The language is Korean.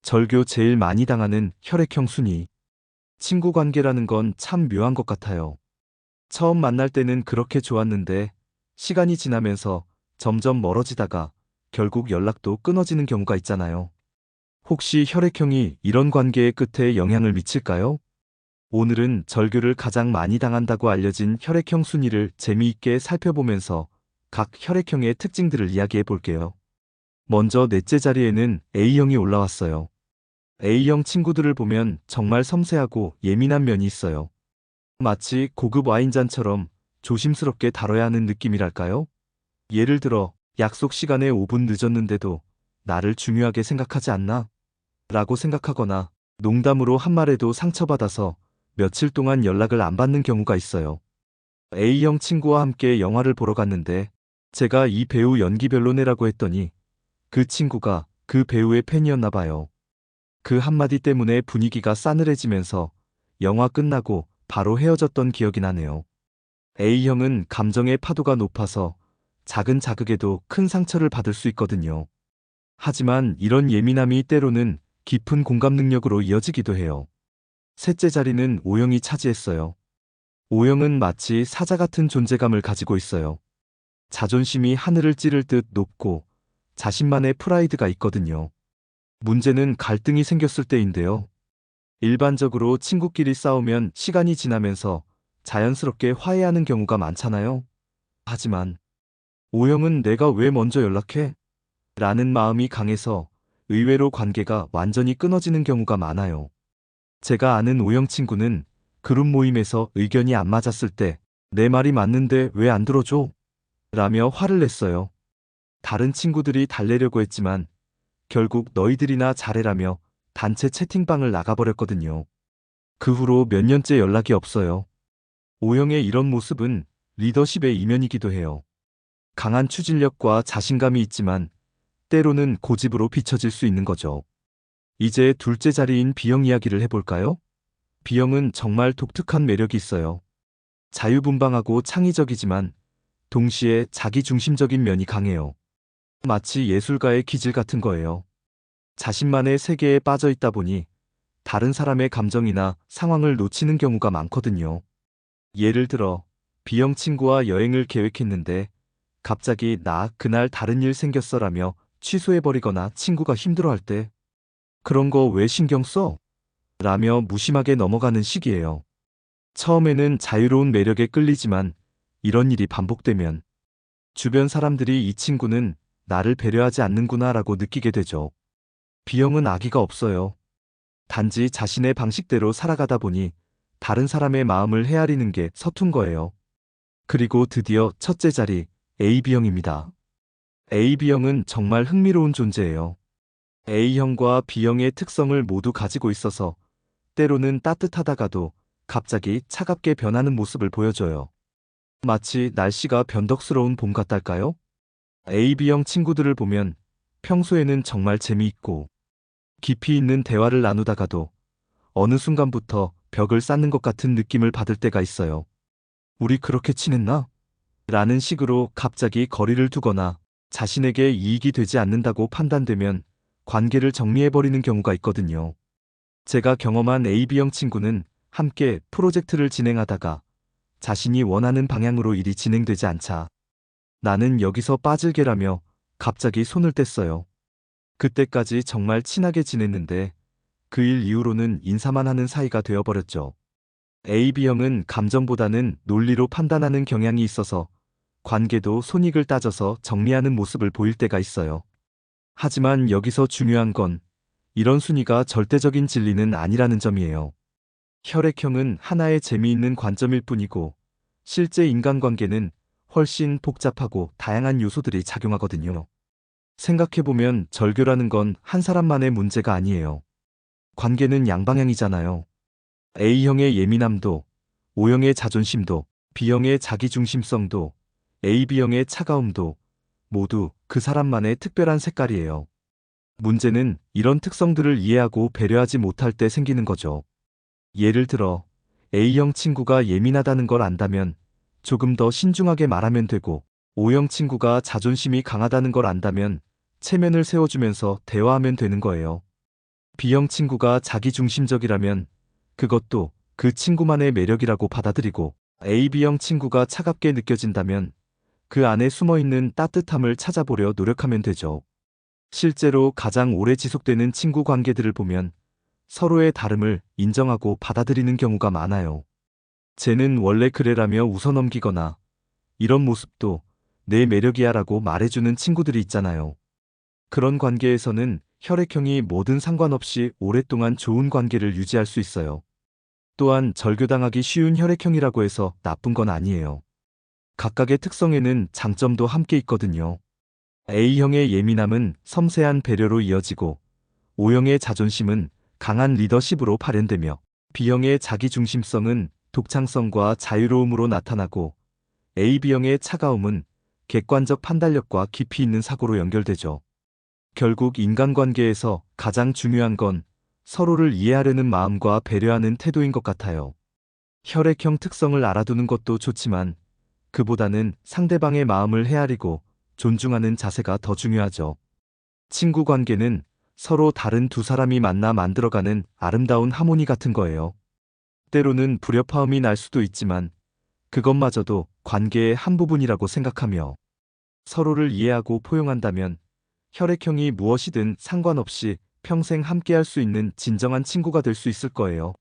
절교 제일 많이 당하는 혈액형 순위. 친구 관계라는 건 참 묘한 것 같아요. 처음 만날 때는 그렇게 좋았는데 시간이 지나면서 점점 멀어지다가 결국 연락도 끊어지는 경우가 있잖아요. 혹시 혈액형이 이런 관계의 끝에 영향을 미칠까요? 오늘은 절교를 가장 많이 당한다고 알려진 혈액형 순위를 재미있게 살펴보면서 각 혈액형의 특징들을 이야기해 볼게요. 먼저 넷째 자리에는 A형이 올라왔어요. A형 친구들을 보면 정말 섬세하고 예민한 면이 있어요. 마치 고급 와인잔처럼 조심스럽게 다뤄야 하는 느낌이랄까요? 예를 들어, 약속 시간에 5분 늦었는데도 나를 중요하게 생각하지 않나? 라고 생각하거나 농담으로 한 말에도 상처받아서 며칠 동안 연락을 안 받는 경우가 있어요. A형 친구와 함께 영화를 보러 갔는데 제가 이 배우 연기 별로네라고 했더니 그 친구가 그 배우의 팬이었나 봐요. 그 한마디 때문에 분위기가 싸늘해지면서 영화 끝나고 바로 헤어졌던 기억이 나네요. A형은 감정의 파도가 높아서 작은 자극에도 큰 상처를 받을 수 있거든요. 하지만 이런 예민함이 때로는 깊은 공감 능력으로 이어지기도 해요. 셋째 자리는 O형이 차지했어요. O형은 마치 사자 같은 존재감을 가지고 있어요. 자존심이 하늘을 찌를 듯 높고 자신만의 프라이드가 있거든요. 문제는 갈등이 생겼을 때인데요. 일반적으로 친구끼리 싸우면 시간이 지나면서 자연스럽게 화해하는 경우가 많잖아요. 하지만 O형은 내가 왜 먼저 연락해? 라는 마음이 강해서 의외로 관계가 완전히 끊어지는 경우가 많아요. 제가 아는 O형 친구는 그룹 모임에서 의견이 안 맞았을 때 내 말이 맞는데 왜 안 들어줘? 라며 화를 냈어요. 다른 친구들이 달래려고 했지만 결국 너희들이나 잘해라며 단체 채팅방을 나가버렸거든요. 그 후로 몇 년째 연락이 없어요. O형의 이런 모습은 리더십의 이면이기도 해요. 강한 추진력과 자신감이 있지만 때로는 고집으로 비춰질 수 있는 거죠. 이제 둘째 자리인 B형 이야기를 해볼까요? B형은 정말 독특한 매력이 있어요. 자유분방하고 창의적이지만 동시에 자기중심적인 면이 강해요. 마치 예술가의 기질 같은 거예요. 자신만의 세계에 빠져 있다 보니 다른 사람의 감정이나 상황을 놓치는 경우가 많거든요. 예를 들어, B형 친구와 여행을 계획했는데 갑자기 나 그날 다른 일 생겼어라며 취소해버리거나 친구가 힘들어할 때 그런 거 왜 신경 써? 라며 무심하게 넘어가는 시기예요. 처음에는 자유로운 매력에 끌리지만 이런 일이 반복되면 주변 사람들이 이 친구는 나를 배려하지 않는구나 라고 느끼게 되죠. B형은 악의가 없어요. 단지 자신의 방식대로 살아가다 보니 다른 사람의 마음을 헤아리는 게 서툰 거예요. 그리고 드디어 첫째 자리 AB형입니다. AB형은 정말 흥미로운 존재예요. A형과 B형의 특성을 모두 가지고 있어서 때로는 따뜻하다가도 갑자기 차갑게 변하는 모습을 보여줘요. 마치 날씨가 변덕스러운 봄 같달까요? AB형 친구들을 보면 평소에는 정말 재미있고 깊이 있는 대화를 나누다가도 어느 순간부터 벽을 쌓는 것 같은 느낌을 받을 때가 있어요. 우리 그렇게 친했나? 라는 식으로 갑자기 거리를 두거나 자신에게 이익이 되지 않는다고 판단되면 관계를 정리해버리는 경우가 있거든요. 제가 경험한 AB형 친구는 함께 프로젝트를 진행하다가 자신이 원하는 방향으로 일이 진행되지 않자 나는 여기서 빠질게라며 갑자기 손을 뗐어요. 그때까지 정말 친하게 지냈는데 그 일 이후로는 인사만 하는 사이가 되어버렸죠. AB형은 감정보다는 논리로 판단하는 경향이 있어서 관계도 손익을 따져서 정리하는 모습을 보일 때가 있어요. 하지만 여기서 중요한 건 이런 순위가 절대적인 진리는 아니라는 점이에요. 혈액형은 하나의 재미있는 관점일 뿐이고 실제 인간관계는 훨씬 복잡하고 다양한 요소들이 작용하거든요. 생각해보면 절교라는 건 한 사람만의 문제가 아니에요. 관계는 양방향이잖아요. A형의 예민함도, O형의 자존심도, B형의 자기중심성도, AB형의 차가움도 모두 그 사람만의 특별한 색깔이에요. 문제는 이런 특성들을 이해하고 배려하지 못할 때 생기는 거죠. 예를 들어 A형 친구가 예민하다는 걸 안다면 조금 더 신중하게 말하면 되고 O형 친구가 자존심이 강하다는 걸 안다면 체면을 세워주면서 대화하면 되는 거예요. B형 친구가 자기중심적이라면 그것도 그 친구만의 매력이라고 받아들이고, AB형 친구가 차갑게 느껴진다면 그 안에 숨어있는 따뜻함을 찾아보려 노력하면 되죠. 실제로 가장 오래 지속되는 친구 관계들을 보면 서로의 다름을 인정하고 받아들이는 경우가 많아요. 쟤는 원래 그래라며 웃어넘기거나, 이런 모습도 내 매력이야 라고 말해주는 친구들이 있잖아요. 그런 관계에서는 혈액형이 뭐든 상관없이 오랫동안 좋은 관계를 유지할 수 있어요. 또한 절교당하기 쉬운 혈액형이라고 해서 나쁜 건 아니에요. 각각의 특성에는 장점도 함께 있거든요. A형의 예민함은 섬세한 배려로 이어지고, O형의 자존심은 강한 리더십으로 발현되며, B형의 자기중심성은 독창성과 자유로움으로 나타나고, AB형의 차가움은 객관적 판단력과 깊이 있는 사고로 연결되죠. 결국 인간관계에서 가장 중요한 건 서로를 이해하려는 마음과 배려하는 태도인 것 같아요. 혈액형 특성을 알아두는 것도 좋지만 그보다는 상대방의 마음을 헤아리고 존중하는 자세가 더 중요하죠. 친구 관계는 서로 다른 두 사람이 만나 만들어가는 아름다운 하모니 같은 거예요. 때로는 불협화음이 날 수도 있지만 그것마저도 관계의 한 부분이라고 생각하며 서로를 이해하고 포용한다면 혈액형이 무엇이든 상관없이 평생 함께할 수 있는 진정한 친구가 될 수 있을 거예요.